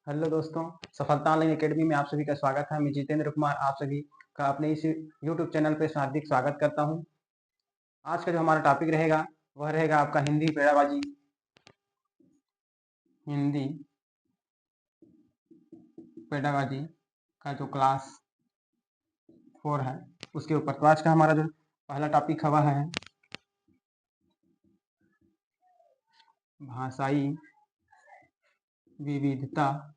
Hello दोस्तों, सफलता online academy में आप सभी का स्वागत है। मैं जितेंद्र कुमार आप सभी का अपने इस यूट्यूब चैनल पे हार्दिक स्वागत करता हूं। आज का जो हमारा टॉपिक रहेगा वह रहेगा आपका हिंदी पेड़ाबाजी। हिंदी पेड़ाबाजी का जो क्लास 4 है उसके ऊपर। तो आज का हमारा जो पहला टॉपिक हुआ है भाषाई विविधता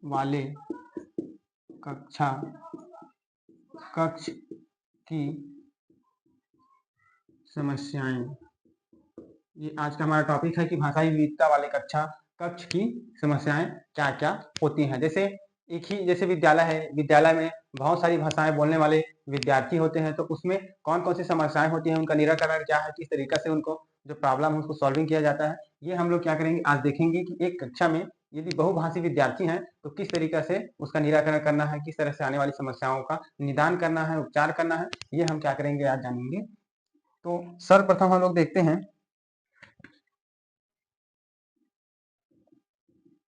वाले कक्ष की समस्याएं। ये आज का हमारा टॉपिक है कि भाषाई विविधता वाले कक्ष की समस्याएं क्या क्या होती हैं। जैसे विद्यालय है, विद्यालय में बहुत सारी भाषाएं बोलने वाले विद्यार्थी होते हैं, तो उसमें कौन कौन सी समस्याएं होती हैं, उनका निराकरण क्या है, किस तरीका से उनको जो प्रॉब्लम है उसको सॉल्विंग किया जाता है, ये हम लोग क्या करेंगे आज देखेंगे कि एक कक्षा में यदि बहुभाषी विद्यार्थी हैं तो किस तरीका से उसका निराकरण करना है, किस तरह से आने वाली समस्याओं का निदान करना है, उपचार करना है, ये हम क्या करेंगे आज जानेंगे। तो सर्वप्रथम हम लोग देखते हैं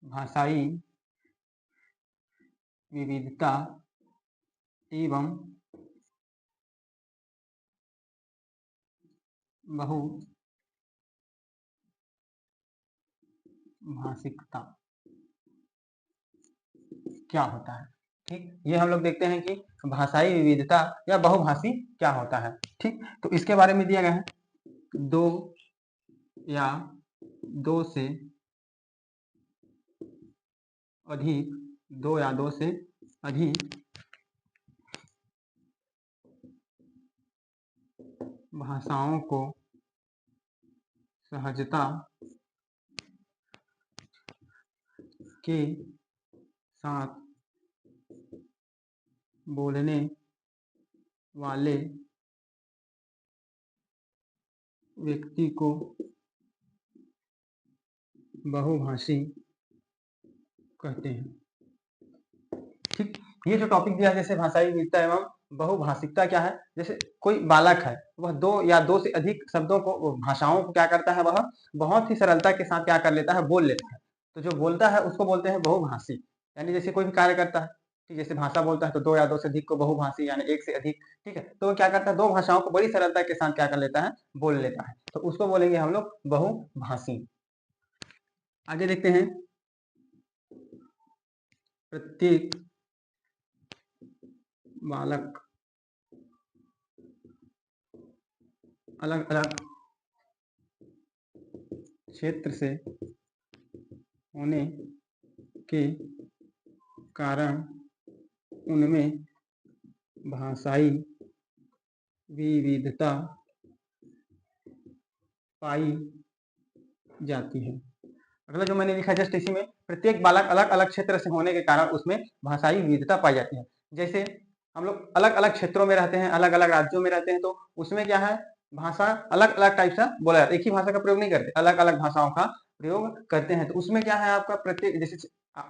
भाषाई विविधता एवं बहुभाषिकता क्या होता है। ठीक, ये हम लोग देखते हैं कि भाषाई विविधता या बहुभाषी क्या होता है। ठीक, तो इसके बारे में दिया गया है दो या दो से अधिक भाषाओं को सहजता के साथ बोलने वाले व्यक्ति को बहुभाषी कहते हैं। ठीक, ये जो टॉपिक दिया है जैसे भाषाई विविधता एवं बहुभाषिकता क्या है, जैसे कोई बालक है वह दो या दो से अधिक शब्दों को, भाषाओं को क्या करता है, वह बहुत ही सरलता के साथ क्या कर लेता है, बोल लेता है। तो जो बोलता है उसको बोलते हैं बहुभाषी। यानी जैसे कोई भी कार्य करता है, ठीक, जैसे भाषा बोलता है तो दो या दो से अधिक को बहुभाषी यानी एक से अधिक। ठीक है, तो क्या करता है, दो भाषाओं को बड़ी सरलता के साथ क्या कर लेता है, बोल लेता है, तो उसको बोलेंगे हम लोग बहुभाषी। आगे देखते हैं प्रत्येक बालक अलग अलग क्षेत्र से होने के कारण उनमें भाषाई विविधता पाई जाती है। अगला जो मैंने लिखा जस्ट इसी में, प्रत्येक बालक अलग अलग क्षेत्र से होने के कारण उसमें भाषाई विविधता पाई जाती है। जैसे हम लोग अलग अलग क्षेत्रों में रहते हैं, अलग अलग राज्यों में रहते हैं, तो उसमें क्या है, भाषा अलग अलग टाइप से बोला जाता है, एक ही भाषा का प्रयोग नहीं करते, अलग अलग भाषाओं का प्रयोग करते हैं। तो उसमें क्या है आपका प्रत्येक, जैसे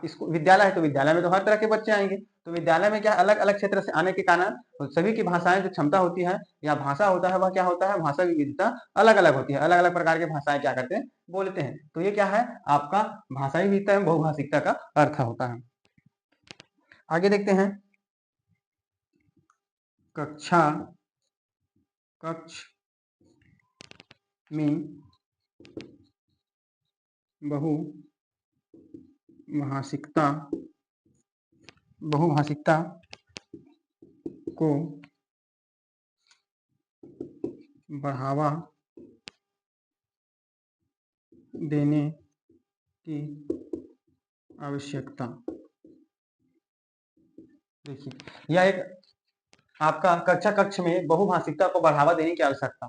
इसको विद्यालय है तो विद्यालय में तो हर तरह के बच्चे आएंगे, तो विद्यालय में क्या अलग अलग क्षेत्र से आने के कारण सभी की भाषाएं जो क्षमता होती है या भाषा होता है वह क्या होता है, भाषा विविधता अलग अलग होती है, अलग अलग प्रकार की भाषाएं क्या करते हैं, बोलते हैं। तो ये क्या है आपका भाषाई विविधता एवं बहुभाषिकता का अर्थ होता है। आगे देखते हैं कक्ष में बहुभाषिकता को बढ़ावा देने की आवश्यकता। देखिए, यह एक आपका कक्ष में बहुभाषिकता को बढ़ावा देने की आवश्यकता।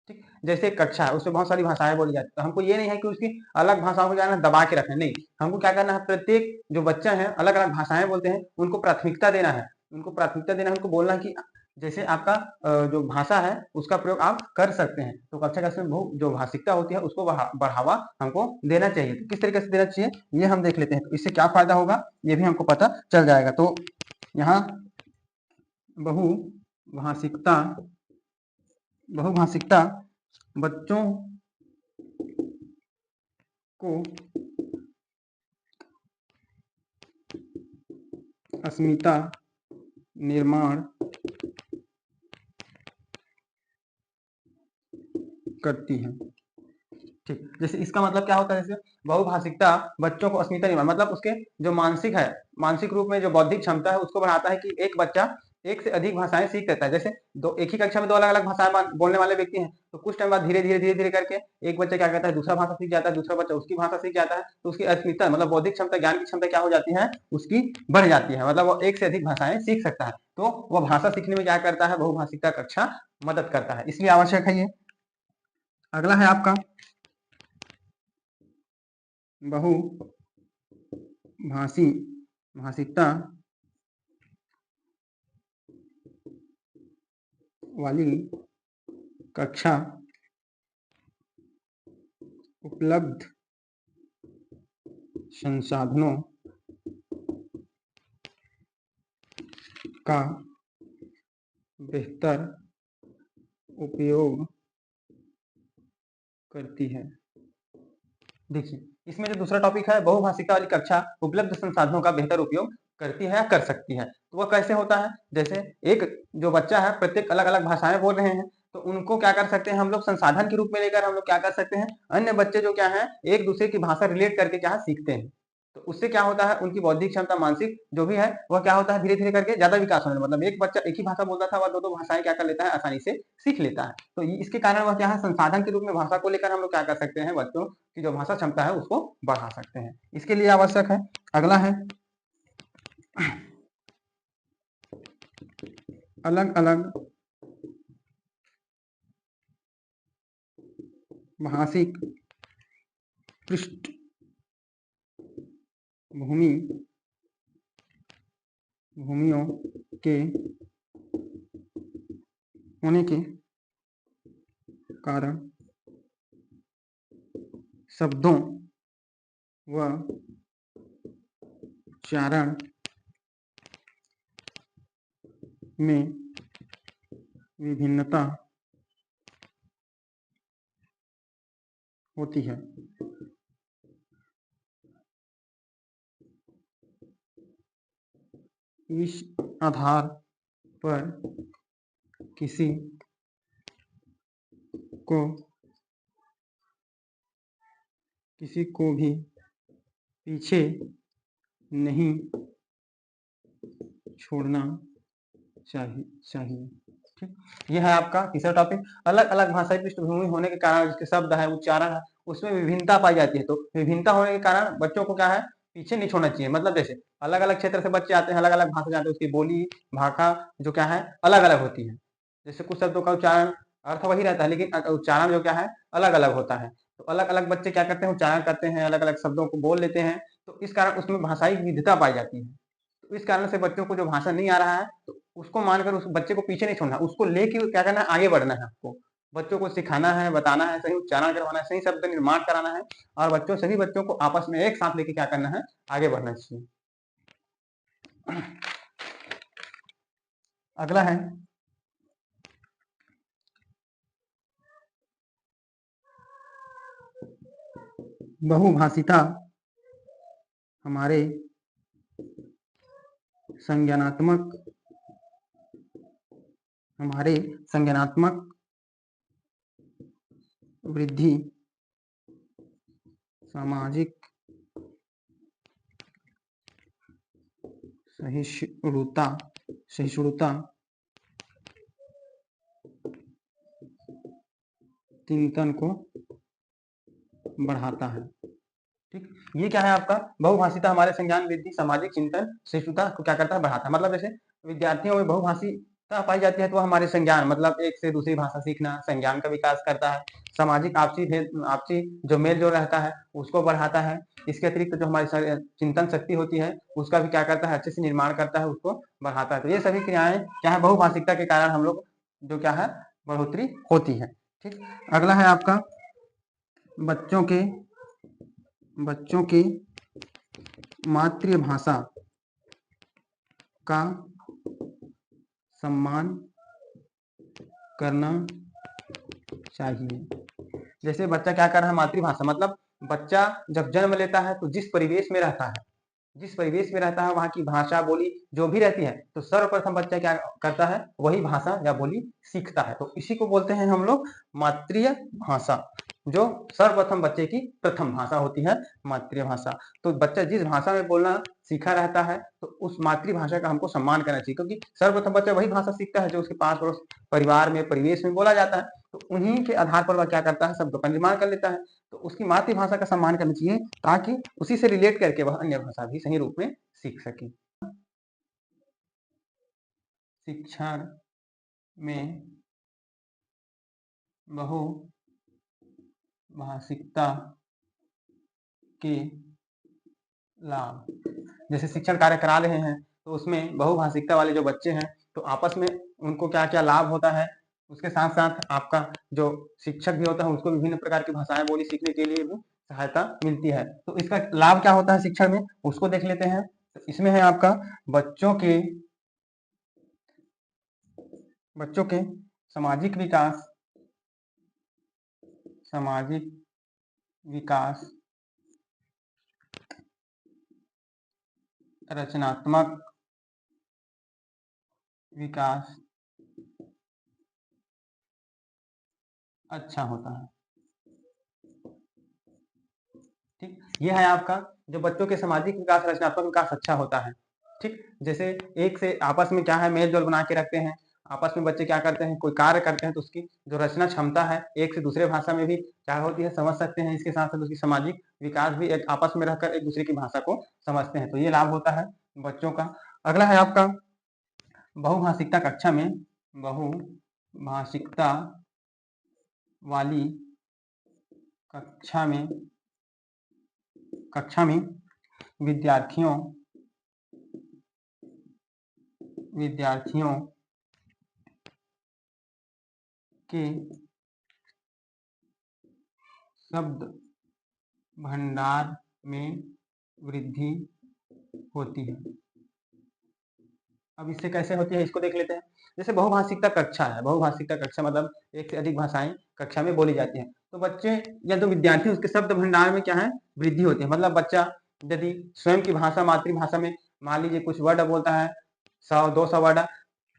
ठीक, जैसे कक्षा है उसमें बहुत सारी भाषाएं बोली जाती है, तो हमको ये नहीं है कि उसकी अलग भाषाओं को जाना दबा के रखना, नहीं, हमको क्या करना है, प्रत्येक जो बच्चा है अलग अलग भाषाएं बोलते हैं उनको प्राथमिकता देना है, उनको बोलना है कि जैसे आपका जो भाषा है उसका प्रयोग आप कर सकते हैं। तो कक्षा में जो भाषिकता होती है उसको बढ़ावा हमको देना चाहिए। तो किस तरीके से देना चाहिए ये हम देख लेते हैं, तो इससे क्या फायदा होगा ये भी हमको पता चल जाएगा। तो यहाँ बहुभाषिकता बच्चों को अस्मिता निर्माण करती है। ठीक, जैसे इसका मतलब क्या होता है, जैसे बहुभाषिकता बच्चों को अस्मिता निर्माण मतलब उसके जो मानसिक रूप में जो बौद्धिक क्षमता है उसको बढ़ाता है कि एक बच्चा एक से अधिक भाषाएं सीख लेता है। जैसे एक ही कक्षा में दो अलग अलग भाषाएं बोलने वाले व्यक्ति हैं, तो कुछ टाइम बाद धीरे धीरे करके एक बच्चा क्या करता है, दूसरा भाषा सीख जाता है, दूसरा बच्चा उसकी भाषा सीख जाता है, तो उसकी अस्मिता मतलब बौद्धिक क्षमता, ज्ञान की क्षमता क्या हो जाती है, उसकी बढ़ जाती है, मतलब वो एक से अधिक भाषाएं सीख सकता है। तो वो भाषा सीखने में क्या करता है, बहुभाषिकता कक्षा मदद करता है, इसलिए आवश्यक है ये। अगला है आपका भाषिकता वाली कक्षा उपलब्ध संसाधनों का बेहतर उपयोग करती है। देखिए, इसमें जो दूसरा टॉपिक है, बहुभाषिकता वाली कक्षा उपलब्ध संसाधनों का बेहतर उपयोग करती है या कर सकती है, तो वह कैसे होता है, जैसे एक जो बच्चा है प्रत्येक अलग अलग भाषाएं बोल रहे हैं, तो उनको क्या कर सकते हैं हम लोग, संसाधन के रूप में लेकर हम लोग क्या कर सकते हैं, अन्य बच्चे जो क्या है एक दूसरे की भाषा रिलेट करके क्या सीखते हैं, तो उससे क्या होता है, उनकी बौद्धिक क्षमता, मानसिक जो भी है वह क्या होता है, धीरे धीरे करके ज्यादा विकास होने, मतलब एक बच्चा एक ही भाषा बोलता था, वह दो दो भाषाएं क्या कर लेता है, आसानी से सीख लेता है। तो इसके कारण वह क्या है, संसाधन के रूप में भाषा को लेकर हम लोग क्या कर सकते हैं, बच्चों की जो भाषा क्षमता है उसको बढ़ा सकते हैं, इसके लिए आवश्यक है। अगला है अलग अलग भाषिक भूमियों के होने के कारण शब्दों व उच्चारण में विभिन्नता होती है। इस आधार पर किसी को भी पीछे नहीं छोड़ना चाहिए। ठीक, यह है आपका तीसरा टॉपिक। अलग अलग भाषाई पृष्ठभूमि होने के कारण जिसके शब्द है, उच्चारण है, उसमें विभिन्नता पाई जाती है, तो विभिन्नता होने के कारण बच्चों को क्या है, पीछे नहीं छोड़ना चाहिए। मतलब जैसे अलग अलग क्षेत्र से बच्चे आते हैं, अलग अलग भाषा जानते हैं, उसकी बोली भाषा जो क्या है अलग अलग होती है। जैसे कुछ शब्दों का उच्चारण अर्थ वही रहता है, लेकिन उच्चारण जो क्या है अलग अलग होता है, तो अलग अलग बच्चे क्या करते हैं, उच्चारण करते हैं, अलग अलग शब्दों को बोल लेते हैं, तो इस कारण उसमें भाषाई विविधता पाई जाती है। तो इस कारण से बच्चों को जो भाषा नहीं आ रहा है, तो उसको मानकर उस बच्चे को पीछे नहीं छोड़ना, उसको लेके क्या करना है, आगे बढ़ना है। आपको बच्चों को सिखाना है, बताना है, सही उच्चारण करवाना है, सही शब्द निर्माण कराना है, और सभी बच्चों को आपस में एक साथ लेके क्या करना है, आगे बढ़ना चाहिए। अगला है बहुभाषिता हमारे संज्ञानात्मक वृद्धि, सामाजिक सहिष्णुता चिंतन को बढ़ाता है। ठीक, ये क्या है आपका, बहुभाषिता हमारे संज्ञान वृद्धि, सामाजिक चिंतन सहिष्णुता को क्या करता है, बढ़ाता है। मतलब जैसे विद्यार्थियों में बहुभाषिता पाई जाती है, तो हमारे संज्ञान मतलब एक से दूसरी भाषा सीखना, संज्ञान का विकास करता है, सामाजिक आपसी जो मेल जो रहता है उसको बढ़ाता है। इसके अतिरिक्त जो हमारी चिंतन शक्ति होती है उसका भी क्या करता है, अच्छे से निर्माण करता है, उसको बढ़ाता है। तो ये सभी क्रियाएं क्या है, बहुभाषिकता के कारण हम लोग जो क्या है बढ़ोतरी होती है। ठीक, अगला है आपका बच्चों की मातृभाषा का सम्मान करना चाहिए। जैसे बच्चा क्या कर रहा है, मातृभाषा मतलब बच्चा जब जन्म लेता है तो जिस परिवेश में रहता है, जिस परिवेश में रहता है वहाँ की भाषा बोली जो भी रहती है, तो सर्वप्रथम बच्चा क्या करता है, वही भाषा या बोली सीखता है। तो इसी को बोलते हैं हम लोग मातृ भाषा, जो सर्वप्रथम बच्चे की प्रथम भाषा होती है मातृभाषा। तो बच्चा जिस भाषा में बोलना सीखा रहता है तो उस मातृभाषा का हमको सम्मान करना चाहिए, क्योंकि सर्वप्रथम बच्चा वही भाषा सीखता है जो उसके पास पड़ोस परिवार में परिवेश में बोला जाता है। तो उन्हीं के आधार पर वह क्या करता है, शब्दों का निर्माण कर लेता है। तो उसकी मातृभाषा का सम्मान करना चाहिए ताकि उसी से रिलेट करके वह अन्य भाषा भी सही रूप में सीख सके। शिक्षण में बहुभाषिकता के लाभ, जैसे शिक्षण कार्य करा रहे हैं तो उसमें बहुभाषिकता वाले जो बच्चे हैं तो आपस में उनको क्या क्या लाभ होता है, उसके साथ साथ आपका जो शिक्षक भी होता है उसको विभिन्न प्रकार की भाषाएं बोली सीखने के लिए भी सहायता मिलती है। तो इसका लाभ क्या होता है शिक्षण में, उसको देख लेते हैं। तो इसमें है आपका बच्चों के सामाजिक विकास, रचनात्मक विकास अच्छा होता है। ठीक, ये है आपका जो बच्चों के सामाजिक विकास, रचनात्मक विकास अच्छा होता है। ठीक, जैसे एक से आपस में क्या है मेल जोल बना के रखते हैं, आपस में बच्चे क्या करते हैं, कोई कार्य करते हैं तो उसकी जो रचना क्षमता है एक से दूसरे भाषा में भी क्या होती है, समझ सकते हैं। इसके साथ साथ उसकी सामाजिक विकास भी एक आपस में रहकर एक दूसरे की भाषा को समझते हैं, तो ये लाभ होता है बच्चों का। अगला है आपका बहुभाषिकता कक्षा में, बहुभाषिकता वाली कक्षा में विद्यार्थियों के शब्द भंडार में वृद्धि होती है। अब इससे कैसे होती है इसको देख लेते हैं। जैसे बहुभाषिकता कक्षा है, बहुभाषिकता कक्षा मतलब एक से अधिक भाषाएं कक्षा में बोली जाती हैं, तो बच्चे या जो विद्यार्थी उसके शब्द भंडार में क्या है, वृद्धि होती है। मतलब बच्चा यदि स्वयं की भाषा मातृभाषा में मान लीजिए कुछ वर्ड बोलता है, 100-200 वर्ड,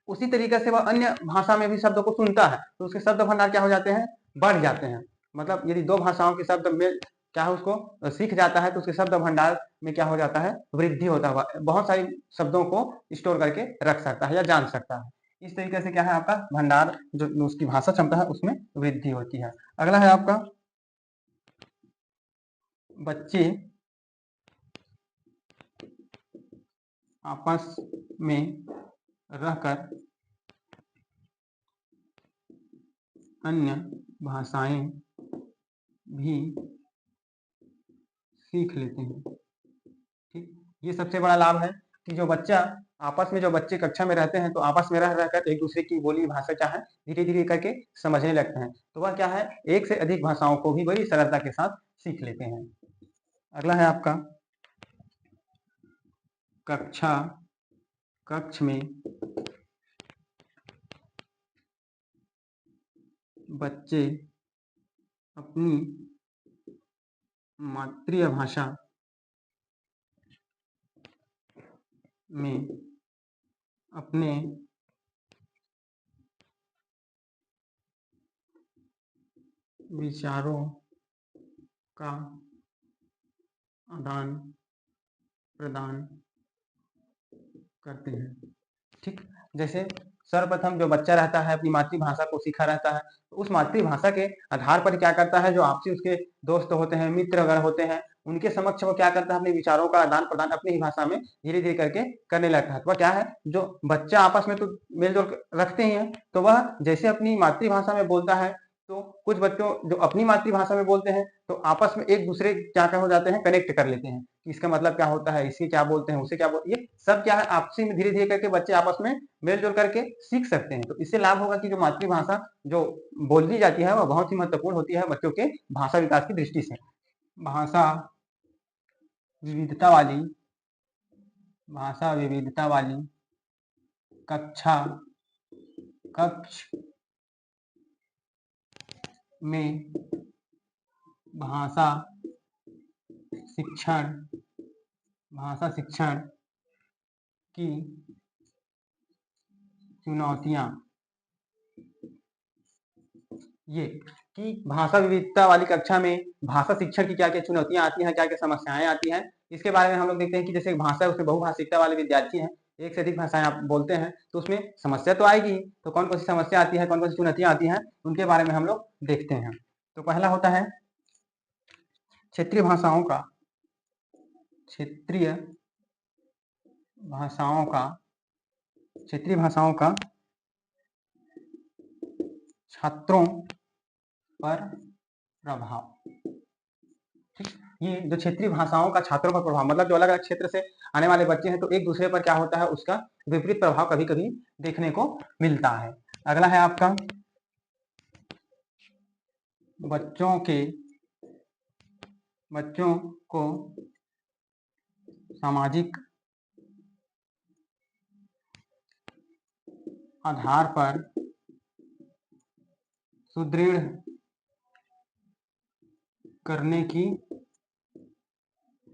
उसी तरीके से वह अन्य भाषा में भी शब्दों को सुनता है तो उसके शब्द भंडार क्या हो जाते हैं, बढ़ जाते हैं। मतलब यदि दो भाषाओं के शब्द में क्या है उसको सीख जाता है तो उसके शब्द भंडार में क्या हो जाता है, वृद्धि होता है, बहुत सारी शब्दों को स्टोर करके रख सकता है या जान सकता है। इस तरीके से क्या है आपका भंडार जो उसकी भाषा क्षमता है उसमें वृद्धि होती है। अगला है आपका बच्चे आपस में रहकर अन्य भाषाएं भी सीख लेते हैं। ठीक, ये सबसे बड़ा लाभ है कि जो बच्चा आपस में जो बच्चे कक्षा में रहते हैं तो आपस में रह रहकर एक दूसरे की बोली भाषा क्या है धीरे धीरे करके समझने लगते हैं, तो वह क्या है एक से अधिक भाषाओं को भी बड़ी सरलता के साथ सीख लेते हैं। अगला है आपका कक्ष में बच्चे अपनी मातृभाषा में अपने विचारों का आदान प्रदान करते हैं। ठीक, जैसे सर्वप्रथम जो बच्चा रहता है अपनी मातृभाषा को सीखा रहता है तो उस मातृभाषा के आधार पर क्या करता है, जो आपसी उसके दोस्त होते हैं, मित्र वगैरह होते हैं, उनके समक्ष वो क्या करता है अपने विचारों का आदान प्रदान अपनी ही भाषा में धीरे धीरे करके करने लगता है। तो वह क्या है, जो बच्चा आपस में तो मेल जोल रखते ही हैं, तो वह जैसे अपनी मातृभाषा में बोलता है तो कुछ बच्चों जो अपनी मातृभाषा में बोलते हैं तो आपस में एक दूसरे क्या क्या हो जाते हैं, कनेक्ट कर लेते हैं कि इसका मतलब क्या होता है, इसे क्या बोलते हैं, उसे क्या बोलते हैं, ये सब क्या है आपसी में धीरे धीरे करके बच्चे आपस में मेल जोल करके सीख सकते हैं। तो इससे लाभ होगा कि जो मातृभाषा जो बोली जाती है वह बहुत ही महत्वपूर्ण होती है बच्चों के भाषा विकास की दृष्टि से। भाषा विविधता वाली कक्ष में भाषा शिक्षण भाषा शिक्षण की चुनौतियां, ये कि भाषा विविधता वाली कक्षा में भाषा शिक्षण की क्या क्या चुनौतियां आती हैं, क्या क्या समस्याएं आती हैं, इसके बारे में हम लोग देखते हैं कि जैसे भाषा है उसमें बहुभाषिकता वाले विद्यार्थी हैं, एक से अधिक भाषाएं आप बोलते हैं तो उसमें समस्या तो आएगी। तो कौन कौन सी समस्या आती है, कौन कौन सी चुनौतियां आती हैं, उनके बारे में हम लोग देखते हैं। तो पहला होता है क्षेत्रीय भाषाओं का, क्षेत्रीय भाषाओं का क्षेत्रीय भाषाओं का छात्रों पर प्रभाव। ठीक, ये जो क्षेत्रीय भाषाओं का छात्रों पर प्रभाव मतलब जो अलग अलग क्षेत्र से आने वाले बच्चे हैं तो एक दूसरे पर क्या होता है, उसका विपरीत प्रभाव कभी कभी देखने को मिलता है। अगला है आपका बच्चों को सामाजिक आधार पर सुदृढ़ करने की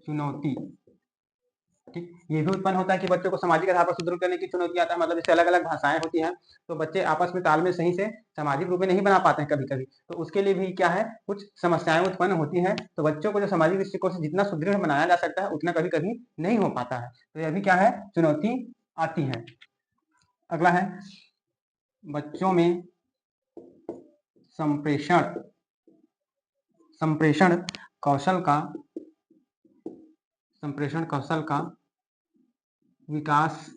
चुनौती। ठीक, ये भी उत्पन्न होता है कि बच्चों को सामाजिक आधार पर सुदृढ़ करने की चुनौती आता है। मतलब जैसे अलग अलग भाषाएं होती हैं तो बच्चे आपस में तालमेल सही से सामाजिक रूप में नहीं बना पाते हैं कभी कभी, तो उसके लिए भी क्या है, कुछ समस्याएं उत्पन्न होती हैं। तो बच्चों को जो सामाजिक दृष्टिकोण से जितना सुदृढ़ बनाया जा सकता है उतना कभी कभी नहीं हो पाता है, तो यह भी क्या है, चुनौती आती है। अगला है बच्चों में संप्रेषण कौशल का विकास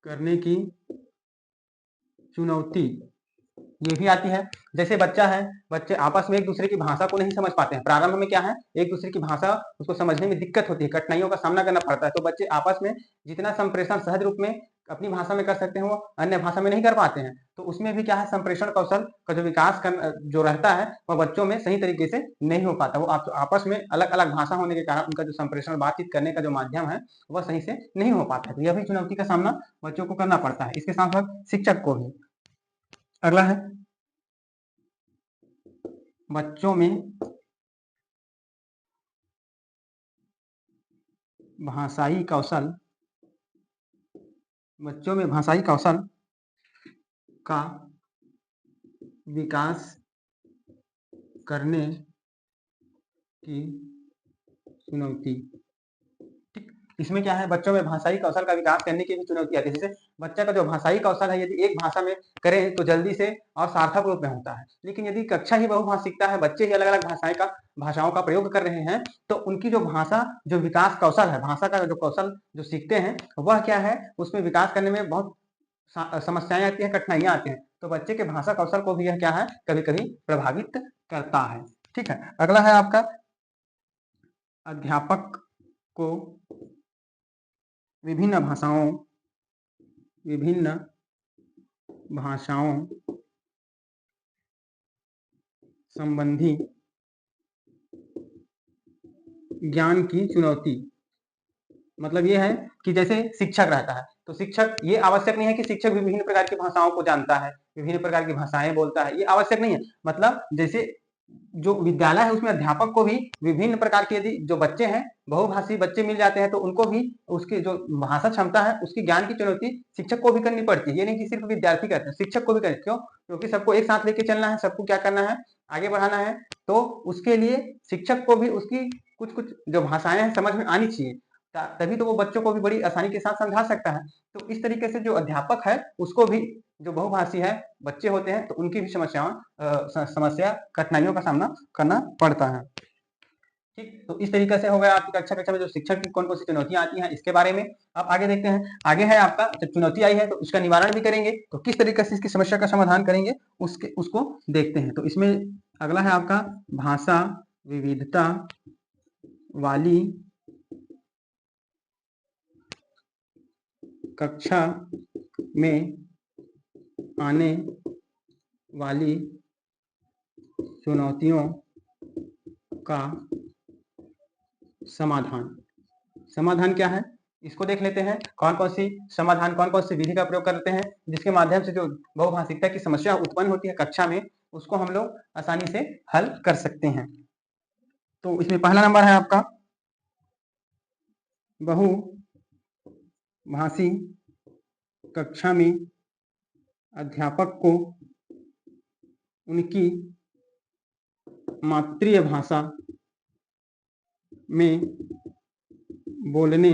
करने की चुनौती ये भी आती है। जैसे बच्चे आपस में एक दूसरे की भाषा को नहीं समझ पाते हैं। प्रारंभ में क्या है, एक दूसरे की भाषा उसको समझने में दिक्कत होती है, कठिनाइयों का सामना करना पड़ता है। तो बच्चे आपस में जितना संप्रेषण सहज रूप में अपनी भाषा में कर सकते हैं वो अन्य भाषा में नहीं कर पाते हैं। तो उसमें भी क्या है, संप्रेषण कौशल का जो विकास जो रहता है वह बच्चों में सही तरीके से नहीं हो पाता। वो आपस में अलग अलग भाषा होने के कारण उनका जो संप्रेषण बातचीत करने का जो माध्यम है वह सही से नहीं हो पाता है। तो यह भी चुनौती का सामना बच्चों को करना पड़ता है, इसके साथ साथ शिक्षक को भी। अगला है बच्चों में भाषाई कौशल का विकास करने की चुनौती। ठीक, इसमें क्या है, बच्चों में भाषाई कौशल का विकास करने की भी चुनौती आती है। जैसे बच्चा का जो भाषाई कौशल है यदि एक भाषा में करें तो जल्दी से और सार्थक रूप में होता है, लेकिन यदि कक्षा ही बहुभाषिकता है, बच्चे ही अलग अलग भाषाओं का प्रयोग कर रहे हैं तो उनकी जो भाषा जो विकास कौशल है, भाषा का जो कौशल जो सीखते हैं वह क्या है, उसमें विकास करने में बहुत समस्याएं आती हैं, कठिनाइयां आती हैं। तो बच्चे के भाषा कौशल को भी यह क्या है, कभी कभी प्रभावित करता है। ठीक है, अगला है आपका अध्यापक को विभिन्न भाषाओं संबंधी ज्ञान की चुनौती। मतलब ये है कि जैसे शिक्षक रहता है तो शिक्षक, ये आवश्यक नहीं है कि शिक्षक विभिन्न प्रकार की भाषाओं को जानता है, विभिन्न प्रकार की भाषाएं बोलता है, ये आवश्यक नहीं है। मतलब जैसे जो विद्यालय है उसमें अध्यापक को भी विभिन्न प्रकार के, यदि जो बच्चे हैं बहुभाषी बच्चे मिल जाते हैं तो उनको भी उसकी जो भाषा क्षमता है उसकी ज्ञान की चुनौती शिक्षक को भी करनी पड़ती है। ये नहीं कि सिर्फ विद्यार्थी करते हैं, शिक्षक को भी करते। क्यों? क्योंकि सबको एक साथ लेके चलना है, सबको क्या करना है, आगे बढ़ाना है। तो उसके लिए शिक्षक को भी उसकी कुछ कुछ जो भाषाएं हैं समझ में आनी चाहिए, तभी तो वो बच्चों को भी बड़ी आसानी के साथ समझा सकता है। तो इस तरीके से जो अध्यापक है उसको भी, जो बहुभाषी है बच्चे होते हैं तो उनकी भी समस्या कठिनाइयों का सामना करना पड़ता है। ठीक, तो इस तरीके से हो गया आपकी कक्षा में जो शिक्षक की कौन कौन सी चुनौतियां आती हैं इसके बारे में। अब आगे देखते हैं, आगे है आपका जब चुनौती आई है तो उसका निवारण भी करेंगे, तो किस तरीके से इसकी समस्या का समाधान करेंगे उसको देखते हैं। तो इसमें अगला है आपका भाषा विविधता वाली कक्षा में आने वाली चुनौतियों का समाधान क्या है, इसको देख लेते हैं। कौन कौन सी विधि का प्रयोग करते हैं जिसके माध्यम से जो बहुभाषिकता की समस्या उत्पन्न होती है कक्षा में उसको हम लोग आसानी से हल कर सकते हैं। तो इसमें पहला नंबर है आपका बहुभाषी कक्षा में अध्यापक को उनकी मातृभाषा में बोलने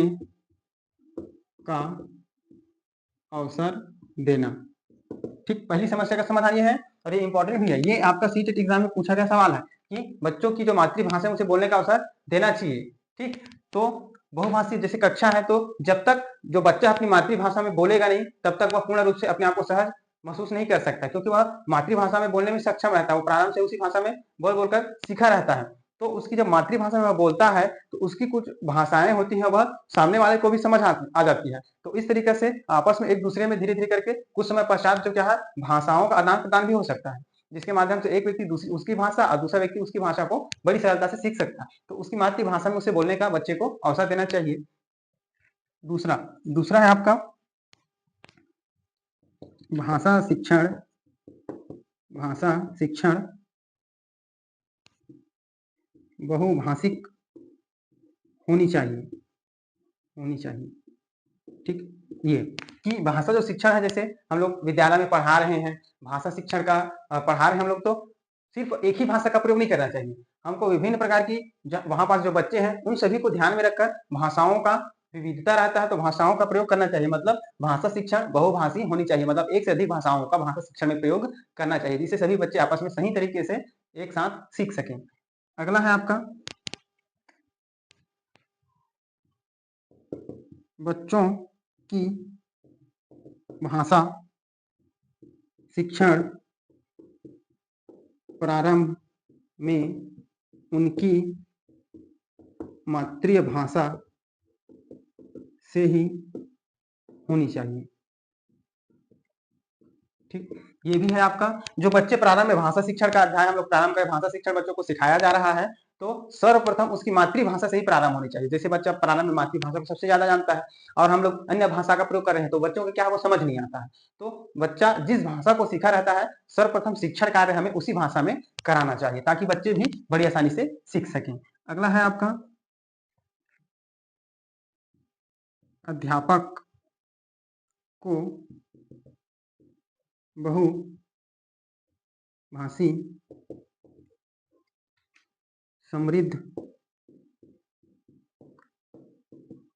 का अवसर देना। ठीक, पहली समस्या का समाधान ये है और ये इंपॉर्टेंट भी है। ये आपका सीटेट एग्जाम में पूछा गया सवाल है कि बच्चों की जो मातृभाषा है उसे बोलने का अवसर देना चाहिए। ठीक, तो बहुभाषी जैसे कक्षा है तो जब तक जो बच्चा अपनी मातृभाषा में बोलेगा नहीं तब तक वह पूर्ण रूप से अपने आप को सहज महसूस नहीं कर सकता, क्योंकि वह मातृभाषा में बोलने में सक्षम रहता है, वो प्रारंभ से उसी भाषा में बोल बोलकर सीखा रहता है। तो उसकी जब मातृभाषा में वह बोलता है तो उसकी कुछ भाषाएं होती हैं वह सामने वाले को भी समझ आ जाती है। तो इस तरीके से आपस में एक दूसरे में धीरे धीरे करके कुछ समय पश्चात जो क्या है भाषाओं का आदान प्रदान भी हो सकता है, जिसके माध्यम से एक व्यक्ति दूसरी उसकी भाषा और दूसरा व्यक्ति उसकी भाषा को बड़ी सरलता से सीख सकता है। तो उसकी मातृभाषा में उसे बोलने का बच्चे को अवसर देना चाहिए। दूसरा है आपका भाषा शिक्षण बहुभाषिक होनी चाहिए। ठीक, ये कि भाषा जो शिक्षण है, जैसे हम लोग विद्यालय में पढ़ा रहे हैं, भाषा शिक्षण का पढ़ा रहे हैं हम लोग, तो सिर्फ एक ही भाषा का प्रयोग नहीं करना चाहिए। हमको विभिन्न प्रकार की वहां पास जो बच्चे हैं उन सभी को ध्यान में रखकर भाषाओं का विविधता रहता है तो भाषाओं का प्रयोग करना चाहिए। मतलब भाषा शिक्षण बहुभाषी होनी चाहिए, मतलब एक से अधिक भाषाओं का भाषा शिक्षण में प्रयोग करना चाहिए, जिससे सभी बच्चे आपस में सही तरीके से एक साथ सीख सकें। अगला है आपका बच्चों की भाषा शिक्षण प्रारंभ में उनकी मातृभाषा से ही होनी चाहिए। ठीक, ये भी है आपका जो बच्चे प्रारंभ में भाषा शिक्षण का अध्याय हम लोग प्रारंभ कर भाषा शिक्षण बच्चों को सिखाया जा रहा है, तो सर्वप्रथम उसकी मातृभाषा से ही प्रारंभ होनी चाहिए। जैसे बच्चा प्रारंभ में मातृभाषा को सबसे ज्यादा जानता है और हम लोग अन्य भाषा का प्रयोग कर रहे हैं तो बच्चों को क्या है वो समझ नहीं आता है। तो बच्चा जिस भाषा को सीखा रहता है सर्वप्रथम शिक्षण कार्य हमें उसी भाषा में कराना चाहिए ताकि बच्चे भी बड़ी आसानी से सीख सकें। अगला है आपका अध्यापक को बहुभाषी समृद्ध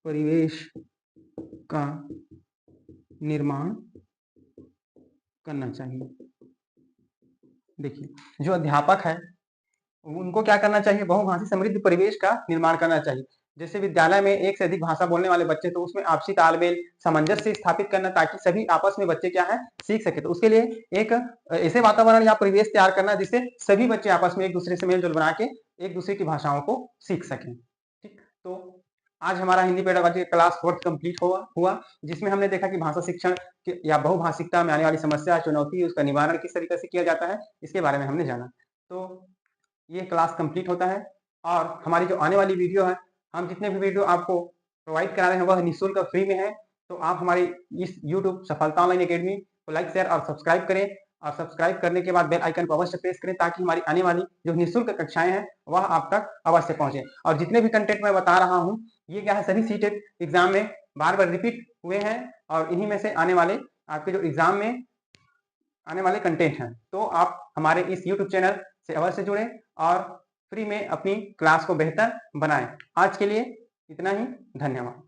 परिवेश का निर्माण करना चाहिए। देखिए, जो अध्यापक है उनको क्या करना चाहिए, बहुभाषी समृद्ध परिवेश का निर्माण करना चाहिए। जैसे विद्यालय में एक से अधिक भाषा बोलने वाले बच्चे तो उसमें आपसी तालमेल सामंजस्य स्थापित करना ताकि सभी आपस में बच्चे क्या है सीख सके। तो उसके लिए एक ऐसे वातावरण या परिवेश तैयार करना जिससे सभी बच्चे आपस में एक दूसरे से मेलजोल बना के एक दूसरे की भाषाओं को सीख सकें। ठीक, तो आज हमारा हिंदी पेडागॉजी क्लास 4 कंप्लीट हुआ जिसमें हमने देखा कि भाषा शिक्षण या बहुभाषिकता में आने वाली समस्या चुनौती उसका निवारण किस तरीके से किया जाता है इसके बारे में हमने जाना। तो ये क्लास कंप्लीट होता है और हमारी जो आने वाली वीडियो है हम जितने भी वीडियो आपको प्रोवाइड करा रहे हैं वह निःशुल्क फ्री में है। तो आप हमारी इस YouTube सफलता ऑनलाइन एकेडमी को लाइक शेयर और सब्सक्राइब करें और सब्सक्राइब करने के बाद बेल आइकन को अवश्य प्रेस करें ताकि हमारी आने वाली जो निःशुल्क कक्षाएं हैं वह आप तक अवश्य पहुंचे। और जितने भी कंटेंट मैं बता रहा हूं ये क्या है सभी सीटेट एग्जाम में बार बार रिपीट हुए हैं और इन्हीं में से आने वाले आपके जो एग्जाम में आने वाले कंटेंट हैं। तो आप हमारे इस YouTube चैनल से अवश्य जुड़ें और फ्री में अपनी क्लास को बेहतर बनाएं। आज के लिए इतना ही, धन्यवाद।